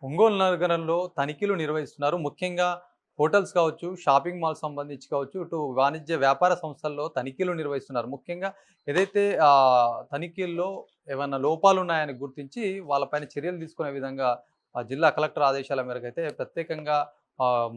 ఒంగోలు నగరంలో తనిఖీలు నిర్వహిస్తున్నారు. ముఖ్యంగా హోటల్స్ కావచ్చు, షాపింగ్ మాల్స్ సంబంధించి కావచ్చు, ఇటు వాణిజ్య వ్యాపార సంస్థల్లో తనిఖీలు నిర్వహిస్తున్నారు. ముఖ్యంగా ఏదైతే తనిఖీల్లో ఏవన్నా లోపాలున్నాయని గుర్తించి వాళ్ళపైన చర్యలు తీసుకునే విధంగా జిల్లా కలెక్టర్ ఆదేశాల మేరకైతే ప్రత్యేకంగా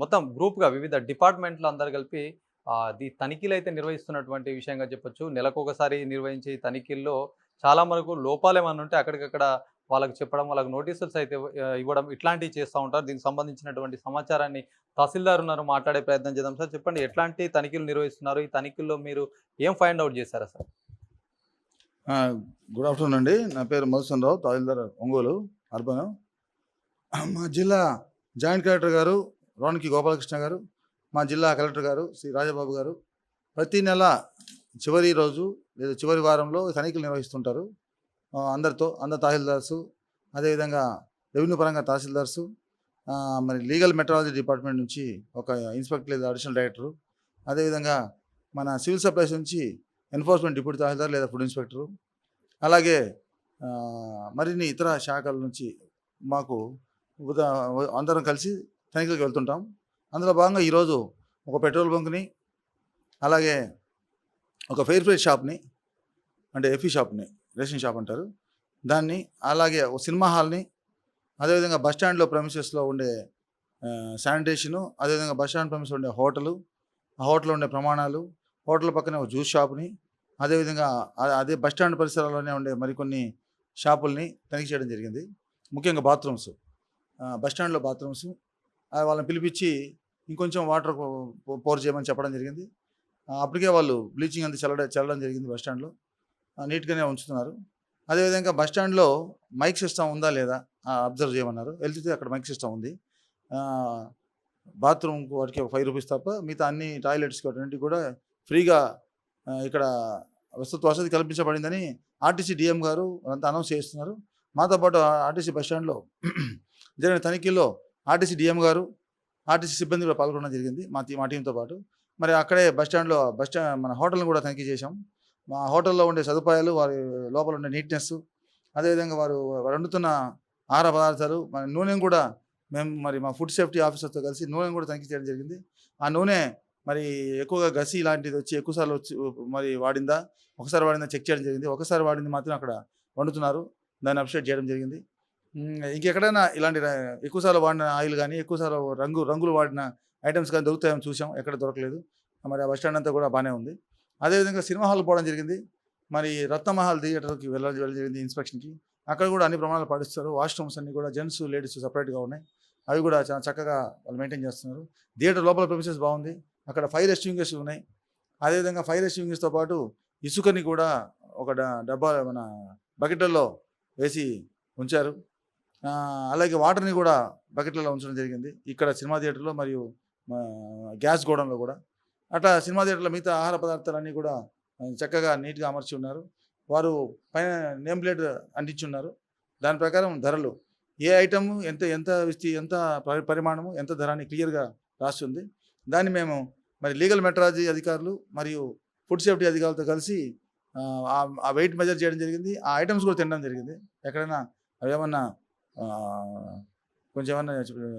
మొత్తం గ్రూప్‌గా వివిధ డిపార్ట్‌మెంట్‌లు అందరూ కలిపి తనిఖీలైతే నిర్వహిస్తున్నటువంటి విషయంగా చెప్పొచ్చు. నెలకొకసారి నిర్వహించే ఈ తనిఖీల్లో చాలా వరకు లోపాలేమన్నా ఉంటే అక్కడికక్కడ వాళ్ళకి చెప్పడం, వాళ్ళకి నోటీసులు సైతం ఇవ్వడం ఇట్లాంటివి చేస్తా ఉంటారు. దీనికి సంబంధించినటువంటి సమాచారాన్ని తహసీల్దార్ ఉన్నారు. మాట్లాడే ప్రయత్నం చేద్దాం సార్. చెప్పండి ఎట్లాంటి తనిఖీలు నిర్వహిస్తున్నారు? ఈ తనిఖీల్లో మీరు ఏం ఫైండ్ ఔట్ చేశారు సార్? ఆ! గుడ్ ఆఫ్టర్‌నూన్ అండి. నా పేరు మధుసూదన్ రావు, తహసీల్దార్ ఒంగోలు అర్బన్. మా జిల్లా జాయింట్ కలెక్టర్ గారు రోణకి గోపాలకృష్ణ గారు, మా జిల్లా కలెక్టర్ గారు శ్రీ రాజబాబు గారు ప్రతి నెల చివరి రోజు లేదా చివరి వారంలో తనిఖీలు నిర్వహిస్తుంటారు. అందరు తహసీల్దార్సు, అదేవిధంగా రెవెన్యూ పరంగా తహసీల్దార్సు, మరి లీగల్ మెట్రాలజీ డిపార్ట్మెంట్ నుంచి ఒక ఇన్స్పెక్టర్ లేదా అడిషనల్ డైరెక్టరు, అదేవిధంగా మన సివిల్ సప్లైస్ నుంచి ఎన్ఫోర్స్మెంట్ డిప్యూటీ తహసీల్దార్ లేదా ఫుడ్ ఇన్స్పెక్టరు, అలాగే మరిన్ని ఇతర శాఖల నుంచి మాకు అందరం కలిసి తనిఖీలకు వెళ్తుంటాం. అందులో భాగంగా ఈరోజు ఒక పెట్రోల్ బంక్ని, అలాగే ఒక ఫెయిర్ ఫ్రైడ్ షాప్ని, అంటే ఎఫీ షాప్ని, రేషన్ షాప్ అంటారు దాన్ని, అలాగే ఒక సినిమా హాల్ని, అదేవిధంగా బస్ స్టాండ్లో ప్రెమిసెస్లో ఉండే శానిటేషను, అదేవిధంగా బస్ స్టాండ్ ప్రెమిస్ ఉండే హోటలు, ఆ హోటల్లో ఉండే ప్రమాణాలు, హోటల్ పక్కనే ఒక జ్యూస్ షాప్ని, అదేవిధంగా అదే బస్ స్టాండ్ పరిసరాల్లోనే ఉండే మరికొన్ని షాపుల్ని తనిఖీ చేయడం జరిగింది. ముఖ్యంగా బాత్రూమ్స్, బస్ స్టాండ్లో బాత్రూమ్స్ వాళ్ళని పిలిపించి ఇంకొంచెం వాటర్ పోర్ చేయమని చెప్పడం జరిగింది. అప్పటికే వాళ్ళు బ్లీచింగ్ అంతా చల్లడం జరిగింది. బస్ స్టాండ్లో నీట్గానే ఉంచుతున్నారు. అదేవిధంగా బస్ స్టాండ్లో మైక్ సిస్టమ్ ఉందా లేదా అబ్జర్వ్ చేయమన్నారు. వెళ్తే అక్కడ మైక్ సిస్టమ్ ఉంది. బాత్రూమ్కి వాటికి ఒక ₹5 తప్ప మిగతా అన్ని టాయిలెట్స్కి వాటికి కూడా ఫ్రీగా ఇక్కడ వసతి కల్పించబడిందని ఆర్టీసీ డిఎం గారు అంతా అనౌన్స్ చేస్తున్నారు. మాతో పాటు ఆర్టీసీ బస్ స్టాండ్లో జరిగిన తనిఖీల్లో ఆర్టీసీ డిఎం గారు, ఆర్టీసీ సిబ్బంది కూడా పాల్గొనడం జరిగింది మా టీంతో పాటు. మరి అక్కడే మన హోటల్ని కూడా తనిఖీ చేశాం. మా హోటల్లో ఉండే సదుపాయాలు, వారి లోపల ఉండే నీట్నెస్, అదేవిధంగా వారు వండుతున్న ఆహార పదార్థాలు, మన నూనెను కూడా మరి మా ఫుడ్ సేఫ్టీ ఆఫీసర్తో కలిసి నూనెను కూడా తనిఖీ చేయడం జరిగింది. ఆ నూనె మరి ఎక్కువగా గసి లాంటిది వచ్చి ఎక్కువసార్లు మరి వాడిందా, ఒకసారి వాడిందా చెక్ చేయడం జరిగింది. ఒకసారి వాడింది మాత్రం అక్కడ వండుతున్నారు, దాన్ని అప్డేట్ చేయడం జరిగింది. ఇంకెక్కడైనా ఇలాంటి ఎక్కువసార్లు వాడిన ఆయిల్ కానీ, ఎక్కువసార్లు రంగులు వాడిన ఐటమ్స్ కానీ దొరుకుతాయని చూసాం, ఎక్కడ దొరకలేదు. మరి ఆ బస్ స్టాండ్ అంతా కూడా బాగానే ఉంది. అదేవిధంగా సినిమా హాల్ పోవడం జరిగింది. మరి రత్నమహల్ థియేటర్కి వెళ్ళడం జరిగింది ఇన్స్పెక్షన్కి. అక్కడ కూడా అన్ని ప్రమాణాలు పాటిస్తారు. వాష్రూమ్స్ అన్ని కూడా జెంట్స్, లేడీస్ సపరేట్గా ఉన్నాయి. అవి కూడా చాలా చక్కగా వాళ్ళు మెయింటైన్ చేస్తున్నారు. థియేటర్ లోపల ప్రెమిసెస్ బాగుంది. అక్కడ ఫైర్ ఎక్స్టింగ్విషర్స్ ఉన్నాయి. అదేవిధంగా ఫైర్ ఎక్స్టింగ్విషర్స్తో పాటు ఇసుకని కూడా ఒక డబ్బా మన బకెట్లలో వేసి ఉంచారు. అలాగే వాటర్ని కూడా బకెట్లలో ఉంచడం జరిగింది ఇక్కడ సినిమా థియేటర్లో, మరియు గ్యాస్ గోడంలో కూడా. అట్లా సినిమా థియేటర్లో మిగతా ఆహార పదార్థాలన్నీ కూడా చక్కగా నీట్గా అమర్చి ఉన్నారు. వారు పైన నేమ్ ప్లేట్ అంటించి ఉన్నారు. దాని ప్రకారం ధరలు, ఏ ఐటము ఎంత పరిమాణము, ఎంత ధర అని క్లియర్గా రాసి ఉంది. దాన్ని మేము మరి లీగల్ మెట్రాలజీ అధికారులు మరియు ఫుడ్ సేఫ్టీ అధికారులతో కలిసి ఆ వెయిట్ మెజర్ చేయడం జరిగింది. ఆ ఐటమ్స్ కూడా తినడం జరిగింది. ఎక్కడైనా అవి ఏమన్నా కొంచెం ఏమన్నా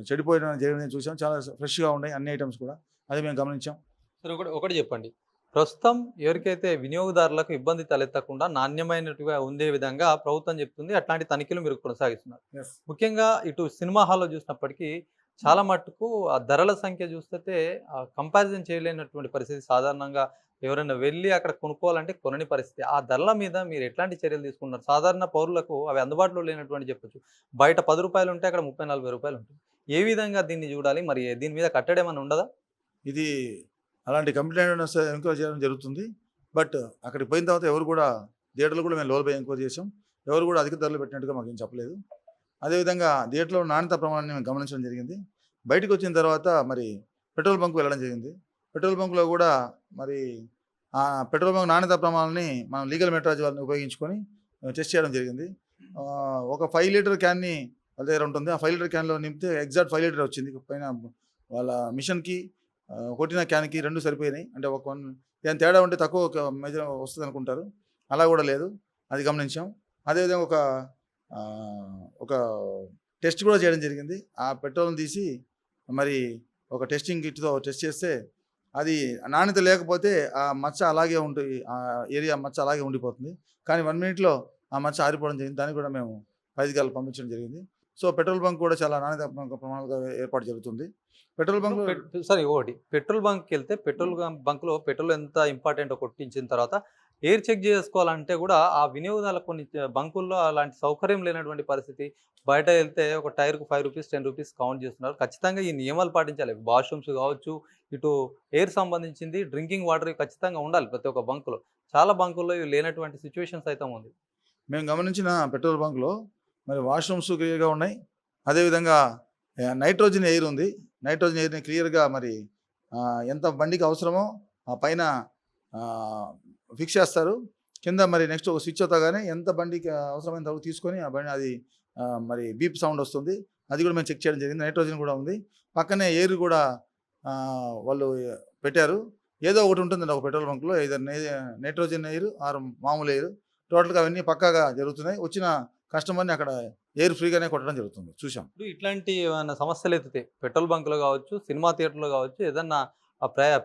చెడిపోయడం జరిగిందని చూసాం. చాలా ఫ్రెష్గా ఉన్నాయి అన్ని ఐటమ్స్ కూడా, అది మేము గమనించాం. సరే, ఒకటి చెప్పండి. ప్రస్తుతం ఎవరికైతే వినియోగదారులకు ఇబ్బంది తలెత్తకుండా నాణ్యమైనట్టుగా ఉండే విధంగా ప్రభుత్వం చెప్తుంది. అట్లాంటి తనిఖీలు మీరు కొనసాగిస్తున్నారు. ముఖ్యంగా ఇటు సినిమా హాల్‌లో చూసినప్పటికీ చాలా మట్టుకు ఆ ధరల సంఖ్య చూస్తే కంపారిజన్ చేయలేనటువంటి పరిస్థితి. సాధారణంగా ఎవరైనా వెళ్లి అక్కడ కొనుక్కోవాలంటే కొనని పరిస్థితి. ఆ ధరల మీద మీరు ఎట్లాంటి చర్యలు తీసుకున్నారు? సాధారణ పౌరులకు అవి అందుబాటులో లేనటువంటి చెప్పొచ్చు. బయట ₹10 ఉంటే అక్కడ ₹30, 40 ఉంటుంది. ఏ విధంగా దీన్ని చూడాలి? మరి దీని మీద కట్టడి ఏమన్నా ఉండదా? ఇది అలాంటి కంప్లైంట్ వస్తే ఎంక్వైరీ చేయడం జరుగుతుంది. బట్ అక్కడికి పోయిన తర్వాత ఎవరు కూడా థియేటర్లో కూడా మేము లోపల ఎంక్వైరీ చేసాం. ఎవరు కూడా అధిక ధరలు పెట్టినట్టుగా మాకేం చెప్పలేదు. అదేవిధంగా థియేటర్లో నాణ్యత ప్రమాణాన్ని మేము గమనించడం జరిగింది. బయటకు వచ్చిన తర్వాత మరి పెట్రోల్ బంక్ వెళ్ళడం జరిగింది. పెట్రోల్ బంక్లో కూడా మరి ఆ పెట్రోల్ బంక్ నాణ్యత ప్రమాణాన్ని మనం లీగల్ మెట్రాలజీ వాళ్ళని ఉపయోగించుకొని టెస్ట్ చేయడం జరిగింది. ఒక 5 లీటర్ క్యాన్ని వాళ్ళ దగ్గర ఉంటుంది. ఆ 5 లీటర్ క్యాన్లో నింపితే ఎగ్జాక్ట్ 5 లీటర్ వచ్చింది. పైన వాళ్ళ మిషన్కి కొట్టిన క్యాన్కి 2 సరిపోయినాయి. అంటే ఏదైనా తేడా ఉంటే తక్కువ మెజర్ వస్తుంది అనుకుంటారు, అలా కూడా లేదు, అది గమనించాం. అదేవిధంగా ఒక టెస్ట్ కూడా చేయడం జరిగింది. ఆ పెట్రోల్ని తీసి మరి ఒక టెస్టింగ్ కిట్తో టెస్ట్ చేస్తే అది నాణ్యత లేకపోతే ఆ మచ్చ అలాగే ఉంటుంది, ఆ ఏరియా మచ్చ అలాగే ఉండిపోతుంది. కానీ 1 మినిట్‌లో ఆ మచ్చ ఆరిపోవడం జరిగింది. దానికి కూడా మేము పై అధికారులకు పంపించడం జరిగింది. సో పెట్రోల్ బంక్ కూడా చాలా నాణ్యత ప్రమాణాలుగా ఏర్పాటు జరుగుతుంది. పెట్రోల్ బంక్‌లో సరే ఒకటి పెట్రోల్ బంక్కి వెళ్తే బంక్లో పెట్రోల్ ఎంత ఇంపార్టెంటో కొట్టించిన తర్వాత ఎయిర్ చెక్ చేసుకోవాలంటే కూడా ఆ వినియోగదారులకు కొన్ని బంకుల్లో అలాంటి సౌకర్యం లేనటువంటి పరిస్థితి. బయట వెళ్తే ఒక టైర్‌కు రూ. 5, రూ. 10 కౌంట్ చేస్తున్నారు. ఖచ్చితంగా ఈ నియమాలు పాటించాలి. వాష్‌రూమ్స్ కావచ్చు, ఇటు ఎయిర్ సంబంధించింది, డ్రింకింగ్ వాటర్ ఖచ్చితంగా ఉండాలి ప్రతి ఒక్క బంకులో. చాలా బంకుల్లో ఇవి లేనటువంటి సిట్యుయేషన్ సైతం ఉంది. మేము గమనించిన పెట్రోల్ బంక్‌లో మరి వాష్‌రూమ్స్ క్లియర్‌గా ఉన్నాయి. అదేవిధంగా నైట్రోజన్ ఎయిర్ ఉంది. నైట్రోజన్ ఎయిర్‌ని క్లియర్‌గా మరి ఎంత బండికి అవసరమో ఆ పైన ఫిక్స్ చేస్తారు. కింద మరి నెక్స్ట్ ఒక స్విచ్ అవుతాగానే ఎంత బండికి అవసరమైనంత వరకు తీసుకొని ఆ బండి అది మరి బీప్ సౌండ్ వస్తుంది. అది కూడా మేము చెక్ చేయడం జరిగింది. నైట్రోజన్ కూడా ఉంది. పక్కనే ఎయిర్ కూడా వాళ్ళు పెట్టారు. ఏదో ఒకటి ఉంటుందండి ఒక పెట్రోల్ బంక్‌లో. ఐదర్ నైట్రోజన్ ఎయిర్ ఆర్ మామూలు ఎయిర్. టోటల్‌గా అవన్నీ పక్కాగా జరుగుతున్నాయి. వచ్చిన కస్టమర్‌ని అక్కడ ఎయిర్ ఫ్రీగానే కొట్టడం జరుగుతుంది. చూసాం. ఇప్పుడు ఇట్లాంటి ఏమైనా సమస్యలు ఎత్తితే పెట్రోల్ బంక్‌లో కావచ్చు, సినిమా థియేటర్‌లో కావచ్చు, ఏదన్నా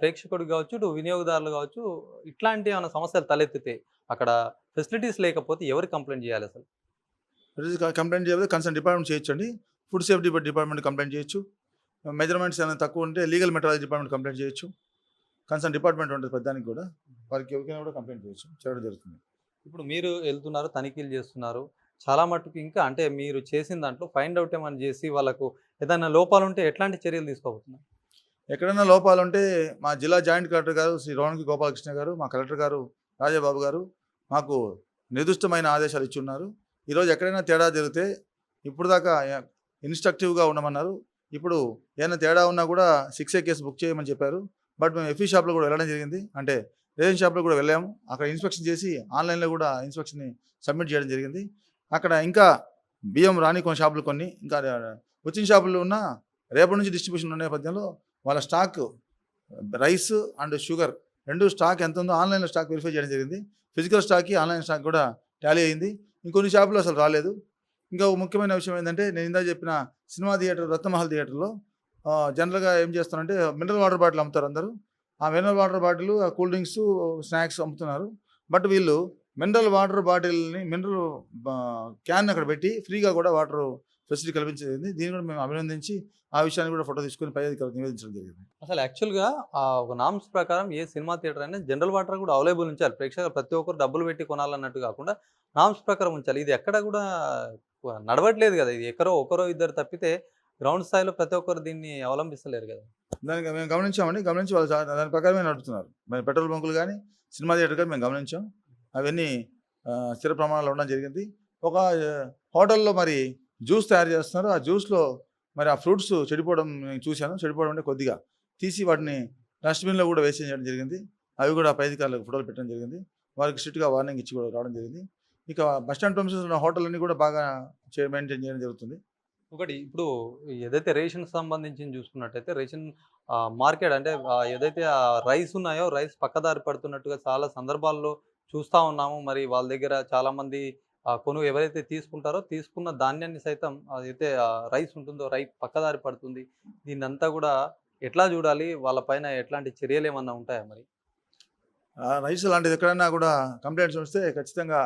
ప్రేక్షకుడికి కావచ్చు, ఇటు వినియోగదారులు కావచ్చు, ఇట్లాంటి ఏమైనా సమస్యలు తలెత్తితే అక్కడ ఫెసిలిటీస్ లేకపోతే ఎవరికి కంప్లెయింట్ చేయాలి అసలు? కంప్లైంట్ చేయకపోతే కన్సర్న్ డిపార్ట్మెంట్ చేయొచ్చండి. ఫుడ్ సేఫ్టీ డిపార్ట్మెంట్ కంప్లైంట్ చేయొచ్చు. మెజర్మెంట్స్ ఏమైనా తక్కువ ఉంటే లీగల్ మెట్రాలజీ డిపార్ట్మెంట్ కంప్లైంట్ చేయొచ్చు. కన్సర్న్ డిపార్ట్మెంట్ ఉంటుంది పెద్దానికి కూడా. వారికి ఎవరికైనా కూడా కంప్లైంట్ చేయొచ్చు. చేయడం జరుగుతుంది. ఇప్పుడు మీరు వెళ్తున్నారు, తనిఖీలు చేస్తున్నారు. చాలా మట్టుకు ఇంకా అంటే మీరు చేసిన దాంట్లో ఫైండ్ ఔట్ ఏమన్నా చేసి వాళ్ళకు ఏదైనా లోపాలుంటే ఎట్లాంటి చర్యలు తీసుకోబోతున్నారు? ఎక్కడైనా లోపాలుంటే మా జిల్లా జాయింట్ కలెక్టర్ గారు శ్రీ రోణకి గోపాలకృష్ణ గారు, మా కలెక్టర్ గారు రాజాబాబు గారు మాకు నిర్దిష్టమైన ఆదేశాలు ఇచ్చి ఉన్నారు. ఈరోజు ఎక్కడైనా తేడా జరిగితే ఇప్పుడు దాకా ఇన్స్ట్రక్టివ్గా ఉండమన్నారు. ఇప్పుడు ఏమైనా తేడా ఉన్నా కూడా 6A కేసు బుక్ చేయమని చెప్పారు. బట్ మేము ఎఫ్ఈ షాప్లో కూడా వెళ్ళడం జరిగింది. అంటే రేషన్ షాప్లో కూడా వెళ్ళాము. అక్కడ ఇన్స్పెక్షన్ చేసి ఆన్లైన్లో కూడా ఇన్స్పెక్షన్ని సబ్మిట్ చేయడం జరిగింది. అక్కడ ఇంకా బియ్యం రాని కొన్ని షాపులు కొన్ని ఇంకా వచ్చిన షాపుల్లో ఉన్న రేపటి నుంచి డిస్ట్రిబ్యూషన్ ఉన్న నేపథ్యంలో వాళ్ళ stock rice and sugar 2 stock ఎంత ఉందో ఆన్లైన్లో స్టాక్ వెరిఫై చేయడం జరిగింది. ఫిజికల్ స్టాక్కి ఆన్లైన్ స్టాక్ కూడా టాలీ అయింది. ఇంకొన్ని షాపులు అసలు రాలేదు. ఇంకా ముఖ్యమైన విషయం ఏంటంటే నేను ఇందాక చెప్పిన సినిమా థియేటర్ రత్నమహల్ థియేటర్లో జనరల్గా ఏం చేస్తారంటే మినరల్ వాటర్ బాటిల్ అమ్ముతారు అందరూ. ఆ mineral water bottle, cool drinks, snacks అమ్ముతున్నారు. బట్ వీళ్ళు మినరల్ వాటర్ బాటిల్ని మినరల్ క్యాన్ అక్కడ పెట్టి ఫ్రీగా కూడా వాటర్ ఫెసిలిటీ కల్పించింది. దీన్ని కూడా మేము అభినందించి ఆ విషయాన్ని కూడా ఫోటో తీసుకొని పై అధికారులకు నివేదించడం జరిగింది. అసలు యాక్చువల్‌గా ఒక నార్మ్స్ ప్రకారం ఏ సినిమా థియేటర్ అయినా జనరల్ వాటర్ కూడా అవైలబుల్ ఉంచాలి. ప్రేక్షకులు ప్రతి ఒక్కరు డబ్బులు పెట్టి కొనాలన్నట్టు కాకుండా నార్మ్స్ ప్రకారం ఉంచాలి. ఇది ఎక్కడ కూడా నడవట్లేదు కదా! ఇది ఎక్కరో ఒకరో ఇద్దరు తప్పితే గ్రౌండ్ స్థాయిలో ప్రతి ఒక్కరు దీన్ని అవలంబిస్తలేరు కదా! దానికి మేము గమనించామండి. గమనించి వాళ్ళు దాని ప్రకారమే నడుపుతున్నారు. మరి పెట్రోల్ బంకులు కానీ సినిమా థియేటర్ కానీ మేము గమనించాం. అవన్నీ స్థిర ప్రమాణాలు ఉండడం జరిగింది. ఒక హోటల్లో మరి జ్యూస్ తయారు చేస్తున్నారు. ఆ జ్యూస్లో మరి ఆ ఫ్రూట్స్ చెడిపోవడం నేను చూశాను. చెడిపోవడం అంటే కొద్దిగా తీసి వాటిని డస్ట్బిన్లో కూడా వేసేయడం జరిగింది. అవి కూడా పై అధికారులకు ఫోటోలు పెట్టడం జరిగింది. వారికి స్ట్రిక్ట్గా వార్నింగ్ ఇచ్చి కూడా రావడం జరిగింది. ఇక బస్టాండ్ ప్రెమిసెస్ ఉన్న హోటళ్ళన్నీ కూడా బాగా మెయింటైన్ చేయడం జరుగుతుంది. ఒకటి ఇప్పుడు ఏదైతే రేషన్‌కి సంబంధించింది చూసుకున్నట్టయితే రేషన్ మార్కెట్ అంటే ఏదైతే రైస్ ఉన్నాయో రైస్ పక్కదారి పడుతున్నట్టుగా చాలా సందర్భాల్లో చూస్తా ఉన్నాము. మరి వాళ్ళ దగ్గర చాలామంది ఎవరైతే తీసుకుంటారో తీసుకున్న ధాన్యాన్ని సైతం అదైతే రైస్ ఉంటుందో పక్కదారి పడుతుంది. దీన్నంతా కూడా ఎట్లా చూడాలి? వాళ్ళ పైన ఎట్లాంటి చర్యలేమన్నా ఉంటాయా మరి? రైస్ లాంటిది ఎక్కడైనా కూడా కంప్లైంట్స్ వస్తే ఖచ్చితంగా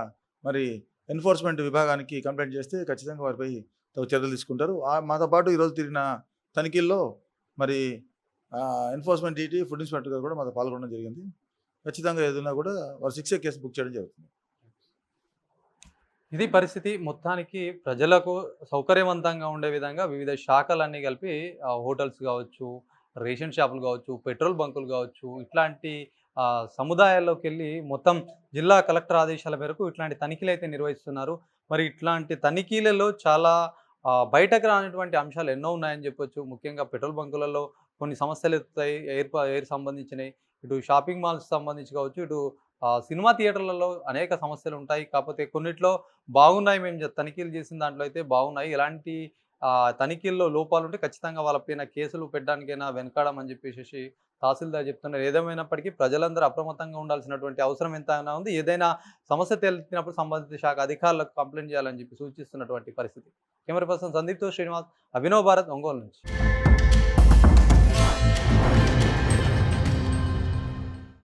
మరి ఎన్ఫోర్స్మెంట్ విభాగానికి కంప్లైంట్ చేస్తే ఖచ్చితంగా వారిపై తగు చర్యలు తీసుకుంటారు. మాతో పాటు ఈరోజు తిరిగిన తనిఖీల్లో మరి ఎన్ఫోర్స్మెంట్ డీటీ ఫుడ్ ఇన్స్పెక్టర్ గారు కూడా మాతో పాల్గొనడం జరిగింది. ఖచ్చితంగా ఏదైనా కూడా వారు 6A కేసు బుక్ చేయడం జరుగుతుంది. ఇది పరిస్థితి. మొత్తానికి ప్రజలకు సౌకర్యవంతంగా ఉండే విధంగా వివిధ శాఖలన్నీ కలిపి హోటల్స్ కావచ్చు, రేషన్ షాపులు కావచ్చు, పెట్రోల్ బంకులు కావచ్చు, ఇట్లాంటి సముదాయాల్లోకెళ్ళి మొత్తం జిల్లా కలెక్టర్ ఆదేశాల మేరకు ఇట్లాంటి తనిఖీలైతే నిర్వహిస్తున్నారు. మరి ఇట్లాంటి తనిఖీలలో చాలా బయటకు రానటువంటి అంశాలు ఎన్నో ఉన్నాయని చెప్పొచ్చు. ముఖ్యంగా పెట్రోల్ బంకులలో కొన్ని సమస్యలు ఎత్తుతాయి. ఎయిర్ సంబంధించినయి. ఇటు షాపింగ్ మాల్స్ సంబంధించి కావచ్చు, ఇటు సినిమా థియేటర్లలో అనేక సమస్యలు ఉంటాయి. కాకపోతే కొన్నిట్లో బాగున్నాయి. మేము తనిఖీలు చేసిన దాంట్లో అయితే బాగున్నాయి. ఎలాంటి తనిఖీల్లో లోపాలుంటే ఖచ్చితంగా వాళ్ళపైన కేసులు పెట్టడానికైనా వెనకాడమని చెప్పేసేసి తహసీల్దార్ చెప్తున్నారు. ఏదేమైనప్పటికీ ప్రజలందరూ అప్రమత్తంగా ఉండాల్సినటువంటి అవసరం ఎంతైనా ఉంది. ఏదైనా సమస్య తలెత్తినప్పుడు సంబంధిత శాఖ అధికారులకు కంప్లెయింట్ చేయాలని చెప్పి సూచిస్తున్నటువంటి పరిస్థితి. కెమెరా పర్సన్ సందీప్‌తో శ్రీనివాస్, అభినవ్ భారత్, ఒంగోలు నుంచి.